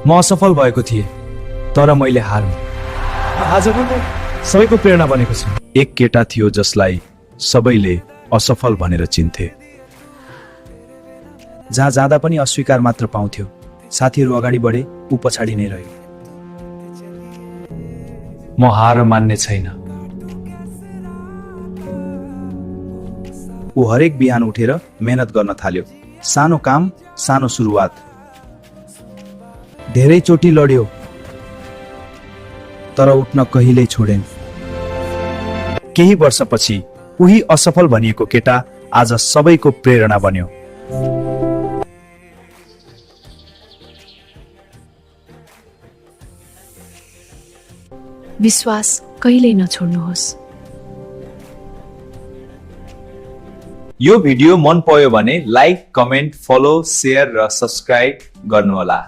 म असफल भएको थिएँ, तर मैले हारेँ। आज म सबैको प्रेरणा बनेको छु। एक केटा थियो जसलाई सबैले असफल भनेर चिन्थे। जहाँ जाँदा पनि अस्वीकार मात्र पाउँथ्यो। साथीहरू अगाडि बढे, ऊ पछाडि नै रह्यो। म हार मान्ने छैन। ऊ हरेक बिहान उठेर मेहनत गर्न थाल्यो। सानो काम, सानो सुरुवात। धेरै चोटी लड्यो, तर उठ्न कहिल्यै छोडेन। केही वर्षपछि उही असफल भनिएको केटा आज सबैको प्रेरणा बन्यो। विश्वास कहिल्यै नछोड्नुहोस्। यो भिडियो मन पर्यो भने लाइक, कमेन्ट, फलो, शेयर र सब्स्क्राइब गर्नुहोला।